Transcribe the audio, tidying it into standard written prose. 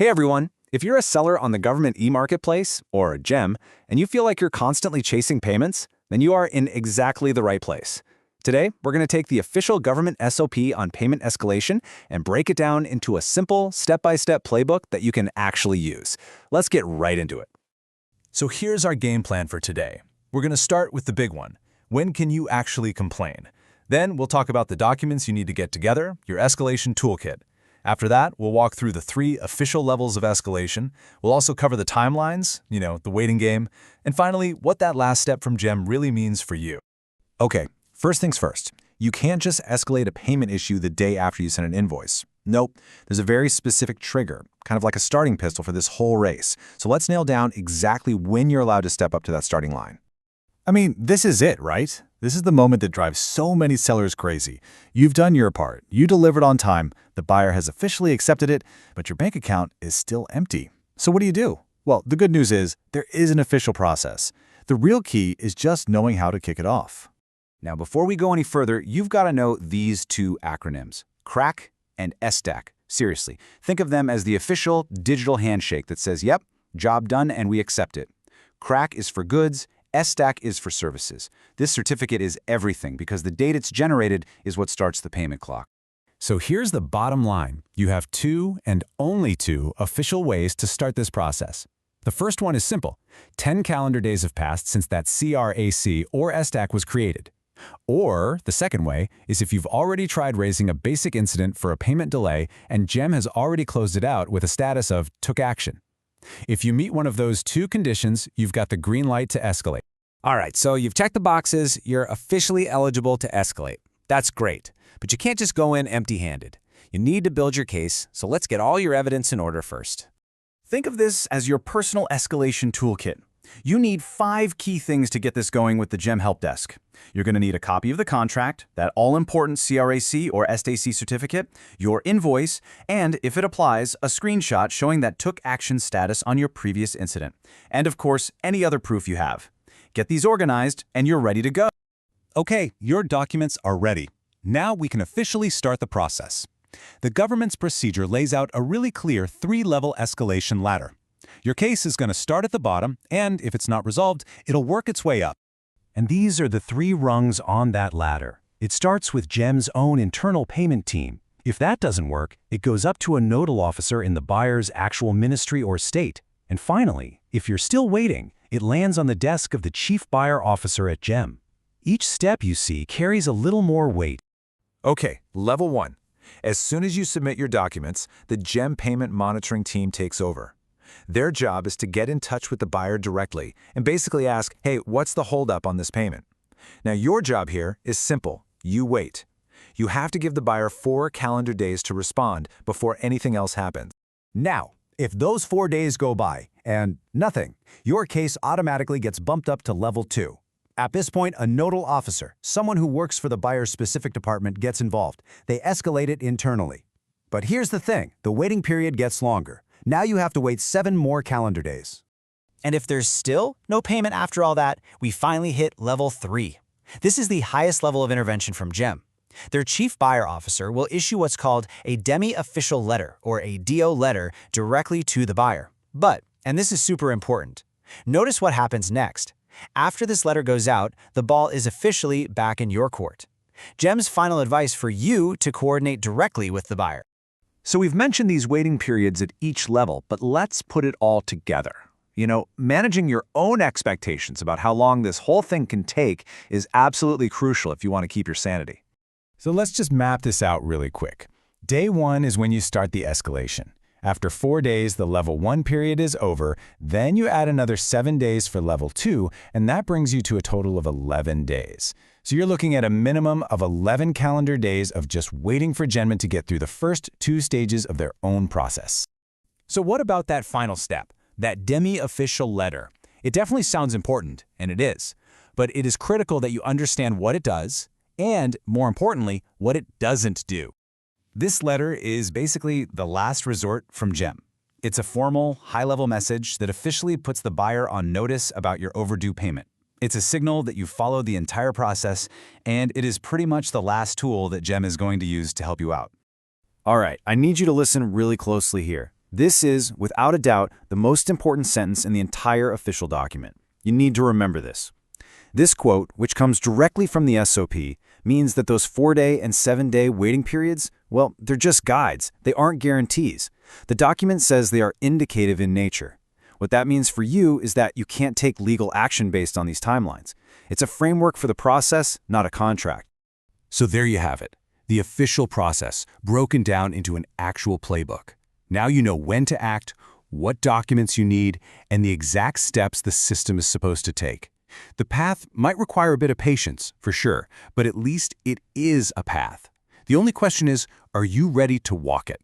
Hey everyone! If you're a seller on the government e-marketplace, or GeM, and you feel like you're constantly chasing payments, then you are in exactly the right place. Today, we're going to take the official government SOP on payment escalation and break it down into a simple, step-by-step playbook that you can actually use. Let's get right into it. So here's our game plan for today. We're going to start with the big one. When can you actually complain? Then we'll talk about the documents you need to get together, your escalation toolkit. After that, we'll walk through the 3 official levels of escalation. We'll also cover the timelines, the waiting game, and finally, what that last step from GeM really means for you. Okay, first things first. You can't just escalate a payment issue the day after you send an invoice. Nope, there's a very specific trigger, kind of like a starting pistol for this whole race. So let's nail down exactly when you're allowed to step up to that starting line. I mean, this is it, right? This is the moment that drives so many sellers crazy. You've done your part. You delivered on time. The buyer has officially accepted it, but your bank account is still empty. So what do? Well, the good news is there is an official process. The real key is just knowing how to kick it off. Now, before we go any further, you've got to know these 2 acronyms, CRAC and SDAC. Seriously, think of them as the official digital handshake that says, yep, job done and we accept it. CRAC is for goods, SDAC is for services. This certificate is everything because the date it's generated is what starts the payment clock. So here's the bottom line. You have 2 and only 2 official ways to start this process. The first one is simple. 10 calendar days have passed since that CRAC or SDAC was created. Or the second way is if you've already tried raising a basic incident for a payment delay and GeM has already closed it out with a status of took action. If you meet one of those 2 conditions, you've got the green light to escalate. All right, so you've checked the boxes, you're officially eligible to escalate. That's great, but you can't just go in empty-handed. You need to build your case, so let's get all your evidence in order first. Think of this as your personal escalation toolkit. You need 5 key things to get this going with the GeM Help Desk. You're going to need a copy of the contract, that all-important CRAC or SDAC certificate, your invoice, and, if it applies, a screenshot showing that took action status on your previous incident. And, of course, any other proof you have. Get these organized, and you're ready to go. Okay, your documents are ready. Now we can officially start the process. The government's procedure lays out a really clear 3-level escalation ladder. Your case is going to start at the bottom, and if it's not resolved, it'll work its way up. And these are the 3 rungs on that ladder. It starts with GeM's own internal payment team. If that doesn't work, it goes up to a nodal officer in the buyer's actual ministry or state. And finally, if you're still waiting, it lands on the desk of the chief buyer officer at GeM. Each step you see carries a little more weight. Okay, level 1. As soon as you submit your documents, the GeM payment monitoring team takes over. Their job is to get in touch with the buyer directly and basically ask, hey, what's the holdup on this payment? Now, your job here is simple. You wait. You have to give the buyer 4 calendar days to respond before anything else happens. Now, if those 4 days go by and nothing, your case automatically gets bumped up to level 2. At this point, a nodal officer, someone who works for the buyer's specific department, gets involved. They escalate it internally. But here's the thing, the waiting period gets longer. Now you have to wait 7 more calendar days. And if there's still no payment after all that, we finally hit level 3. This is the highest level of intervention from GeM. Their chief buyer officer will issue what's called a Demi-Official letter, or a DO letter, directly to the buyer. But, and this is super important, notice what happens next. After this letter goes out, the ball is officially back in your court. GeM's final advice for you to coordinate directly with the buyer. So we've mentioned these waiting periods at each level, but let's put it all together. Managing your own expectations about how long this whole thing can take is absolutely crucial if you want to keep your sanity. So let's just map this out really quick. Day 1 is when you start the escalation. After 4 days, the level 1 period is over. Then you add another 7 days for level 2, and that brings you to a total of 11 days. So you're looking at a minimum of 11 calendar days of just waiting for GeM to get through the first 2 stages of their own process. So what about that final step, that Demi-Official letter? It definitely sounds important, and it is. But it is critical that you understand what it does, and, more importantly, what it doesn't do. This letter is basically the last resort from GeM. It's a formal, high-level message that officially puts the buyer on notice about your overdue payment. It's a signal that you followed the entire process, and it is pretty much the last tool that GeM is going to use to help you out. All right, I need you to listen really closely here. This is, without a doubt, the most important sentence in the entire official document. You need to remember this. This quote, which comes directly from the SOP, means that those 4-day and 7-day waiting periods, well, they're just guides. They aren't guarantees. The document says they are indicative in nature. What that means for you is that you can't take legal action based on these timelines. It's a framework for the process, not a contract. So there you have it, the official process, broken down into an actual playbook. Now you know when to act, what documents you need, and the exact steps the system is supposed to take. The path might require a bit of patience, for sure, but at least it is a path. The only question is, are you ready to walk it?